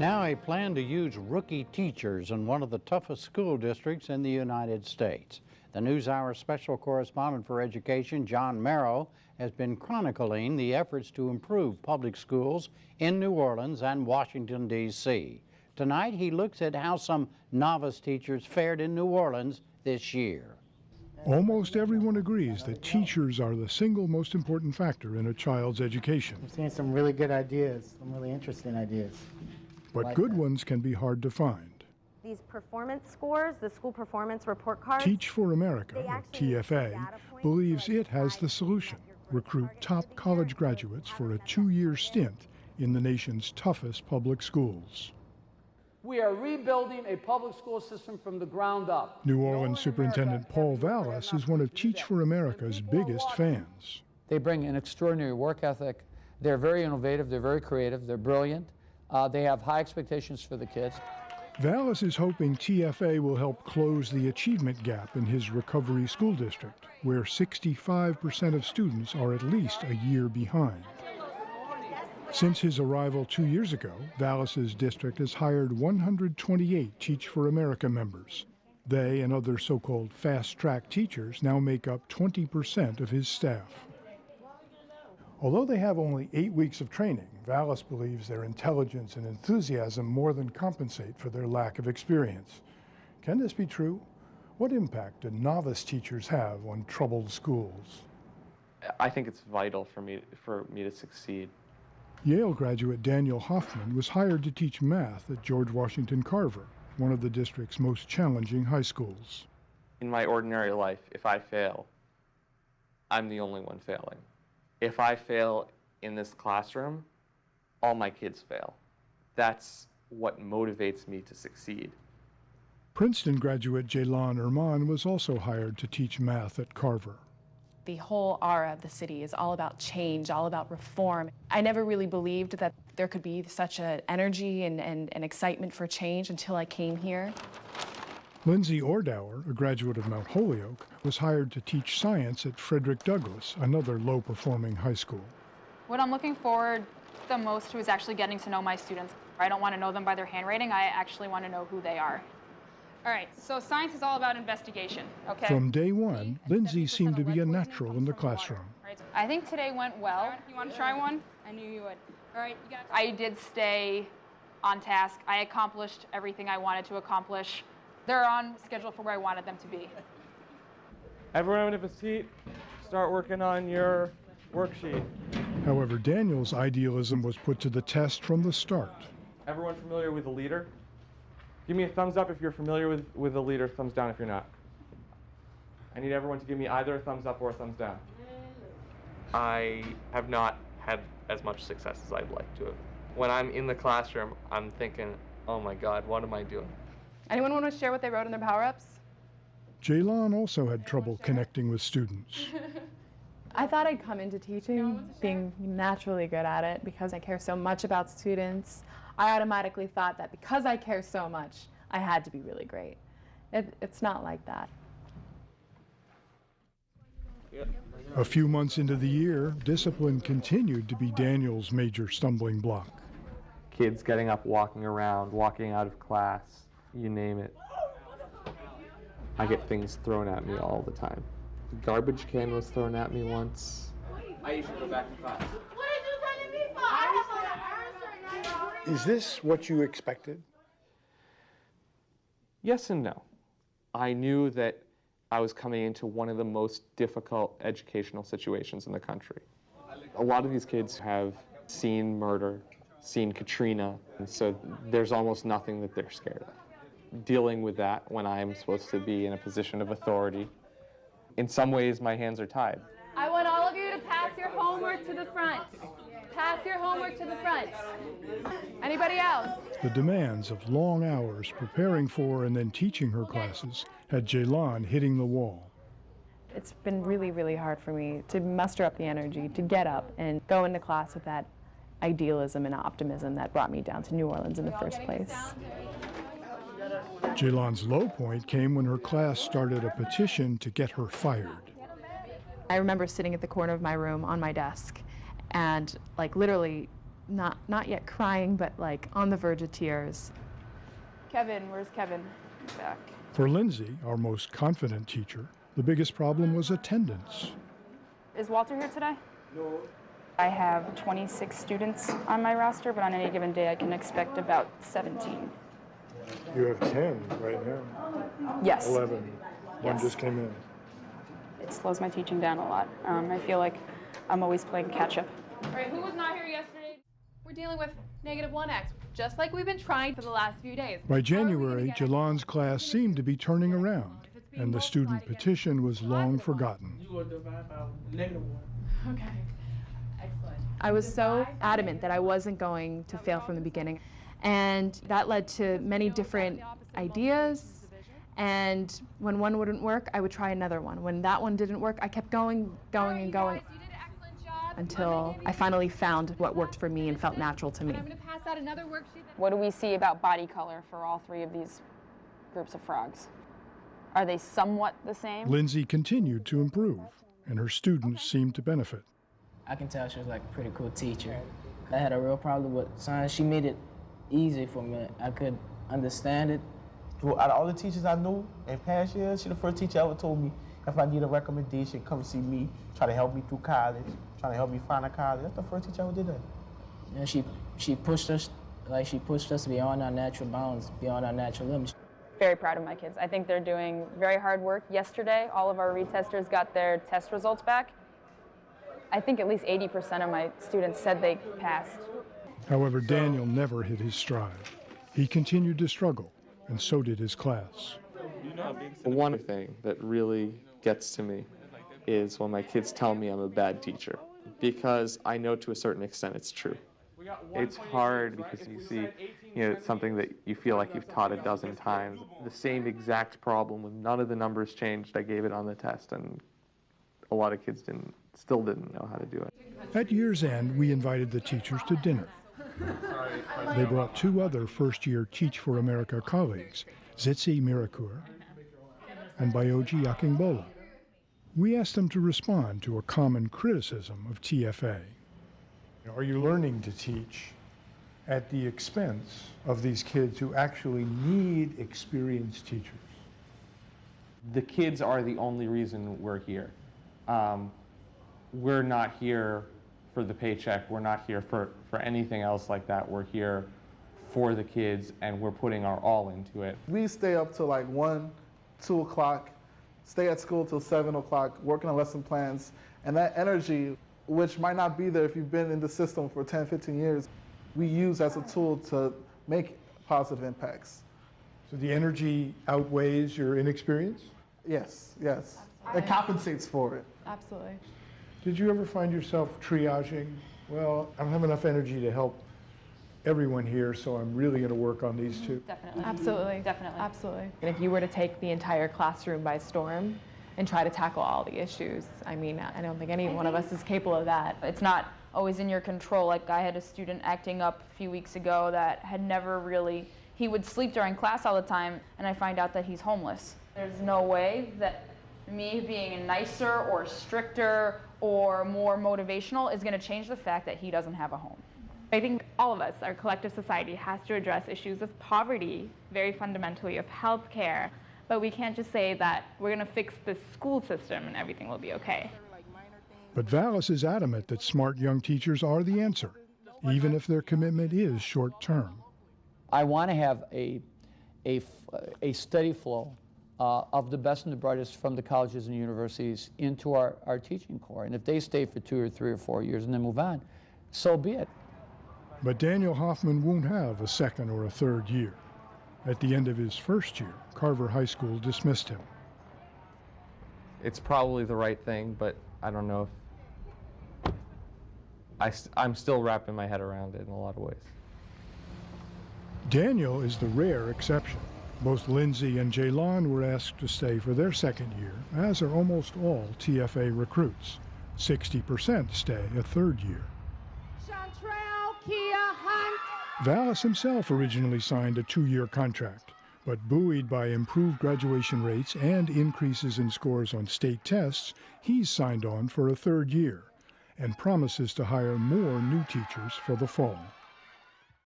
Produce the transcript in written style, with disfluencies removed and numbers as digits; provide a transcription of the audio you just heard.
Now a plan to use rookie teachers in one of the toughest school districts in the United States. The NewsHour special correspondent for education, John Merrow, has been chronicling the efforts to improve public schools in New Orleans and Washington, D.C. Tonight, he looks at how some novice teachers fared in New Orleans this year. Almost everyone agrees that teachers are the single most important factor in a child's education. We've seen some really good ideas, some really interesting ideas. But good ones can be hard to find. These performance scores, the school performance report cards. Teach for America, or TFA, believes it has the solution: recruit top college graduates for a 2-year stint in the nation's toughest public schools. We are rebuilding a public school system from the ground up. New Orleans Superintendent Paul Vallas is one of Teach for America's biggest fans. They bring an extraordinary work ethic. They're very innovative, they're very creative, they're brilliant. They have high expectations for the kids. Vallas is hoping TFA will help close the achievement gap in his recovery school district, where 65% of students are at least a year behind. Since his arrival 2 years ago, Vallas's district has hired 128 Teach for America members. They and other so-called fast-track teachers now make up 20% of his staff. Although they have only 8 weeks of training, Vallas believes their intelligence and enthusiasm more than compensate for their lack of experience. Can this be true? What impact do novice teachers have on troubled schools? I think it's vital for me to succeed. Yale graduate Daniel Hoffman was hired to teach math at George Washington Carver, one of the district's most challenging high schools. In my ordinary life, if I fail, I'm the only one failing. If I fail in this classroom, all my kids fail. That's what motivates me to succeed. Princeton graduate Jaylon Erman was also hired to teach math at Carver. The whole aura of the city is all about change, all about reform. I never really believed that there could be such an energy and excitement for change until I came here. Lindsay Ordauer, a graduate of Mount Holyoke, was hired to teach science at Frederick Douglass, another low-performing high school. What I'm looking forward the most to is actually getting to know my students. I don't want to know them by their handwriting. I actually want to know who they are. All right, so science is all about investigation, okay? From day one, Lindsay seemed to be a natural in the classroom. I think today went well. You want to try one? I knew you would. All right, you got it. I did stay on task. I accomplished everything I wanted to accomplish. They're on schedule for where I wanted them to be. Everyone have a seat. Start working on your worksheet. However, Daniel's idealism was put to the test from the start. Everyone familiar with the leader? Give me a thumbs up if you're familiar with the leader, thumbs down if you're not. I need everyone to give me either a thumbs up or a thumbs down. I have not had as much success as I'd like to have. When I'm in the classroom, I'm thinking, oh my God, what am I doing? Anyone want to share what they wrote in their power-ups? Jaylon also had trouble connecting with students. I thought I'd come into teaching being naturally good at it because I care so much about students. I automatically thought that because I care so much, I had to be really great. It's not like that. A few months into the year, discipline continued to be Daniel's major stumbling block. Kids getting up, walking around, walking out of class, you name it. I get things thrown at me all the time. The garbage can was thrown at me once. I usually go back to class. What did you send me for? I have an answer now. Is this what you expected? Yes and no. I knew that I was coming into one of the most difficult educational situations in the country. A lot of these kids have seen murder, seen Katrina, and so there's almost nothing that they're scared of. Dealing with that when I'm supposed to be in a position of authority, in some ways my hands are tied. I want all of you to pass your homework to the front. Pass your homework to the front. Anybody else? The demands of long hours preparing for and then teaching her classes had Jaylon hitting the wall. It's been really, really hard for me to muster up the energy to get up and go into class with that idealism and optimism that brought me down to New Orleans in the first place. Jaylon's low point came when her class started a petition to get her fired. I remember sitting at the corner of my room on my desk and like literally not yet crying, but like on the verge of tears. Kevin, where's Kevin? Back. For Lindsay, our most confident teacher, the biggest problem was attendance. Is Walter here today? No. I have 26 students on my roster, but on any given day I can expect about 17. You have 10 right now. Yes. 11. One Yes. just came in. It slows my teaching down a lot. I feel like I'm always playing catch up. All right, who was not here yesterday? We're dealing with -1x, just like we've been trying for the last few days. By January, Jalan's class seemed to be turning around, and the student petition was long forgotten. You will divide by -1. Okay, excellent. I was so adamant that I wasn't going to fail from the beginning, and that led to many different ideas. And when one wouldn't work, I would try another one. When that one didn't work, I kept going, and going, until I finally found what worked for me and felt natural to me. I'm going to pass out another worksheet. What do we see about body color for all three of these groups of frogs? Are they somewhat the same? Lindsay continued to improve, and her students seemed to benefit. I can tell she was like a pretty cool teacher. I had a real problem with science. She made it easy for me. I could understand it. Out of all the teachers I knew in past years, she's the first teacher ever told me if I need a recommendation, come see me, try to help me through college, trying to help me find a college. That's the first teacher ever did that. And she pushed us, beyond our natural bounds, beyond our natural limits. Very proud of my kids. I think they're doing very hard work. Yesterday, all of our retesters got their test results back. I think at least 80% of my students said they passed. However, Daniel never hit his stride. He continued to struggle, and so did his class. One thing that really gets to me is when my kids tell me I'm a bad teacher, because I know to a certain extent it's true. It's hard because you see, something that you feel like you've taught a dozen times. The same exact problem with none of the numbers changed. I gave it on the test, and a lot of kids still didn't know how to do it. At year's end, we invited the teachers to dinner. They brought two other first-year Teach for America colleagues, Zitzi Mirakur and Bayoji Akingbola. We asked them to respond to a common criticism of TFA. Are you learning to teach at the expense of these kids who actually need experienced teachers? The kids are the only reason we're here. We're not here for the paycheck. We're not here for anything else like that. We're here for the kids, and we're putting our all into it. We stay up till like 1, 2 o'clock, stay at school till 7 o'clock, working on lesson plans, and that energy, which might not be there if you've been in the system for 10, 15 years, we use as a tool to make positive impacts. So the energy outweighs your inexperience? Yes, yes. It compensates for it. Absolutely. Did you ever find yourself triaging? Well, I don't have enough energy to help everyone here, so I'm really going to work on these two. Definitely. Absolutely. Definitely. Absolutely. And if you were to take the entire classroom by storm and try to tackle all the issues, I mean, I don't think any one of us is capable of that. It's not always in your control. Like, I had a student acting up a few weeks ago that had never really, he would sleep during class all the time, and I find out that he's homeless. There's no way that me being nicer or stricter or more motivational is going to change the fact that he doesn't have a home. I think all of us, our collective society, has to address issues of poverty, very fundamentally, of health care. But we can't just say that we're going to fix the school system and everything will be okay. But Vallas is adamant that smart young teachers are the answer, even if their commitment is short-term. I want to have a steady flow of the best and the brightest from the colleges and universities into our teaching corps. And if they stay for 2 or 3 or 4 years and then move on, so be it. But Daniel Hoffman won't have a second or a third year. At the end of his first year, Carver High School dismissed him. It's probably the right thing, but I don't know if I'm still wrapping my head around it in a lot of ways. Daniel is the rare exception. Both Lindsay and Jalan were asked to stay for their second year, as are almost all TFA recruits. 60% stay a third year. Vallas himself originally signed a 2-year contract, but buoyed by improved graduation rates and increases in scores on state tests, he's signed on for a third year. and promises to hire more new teachers for the fall.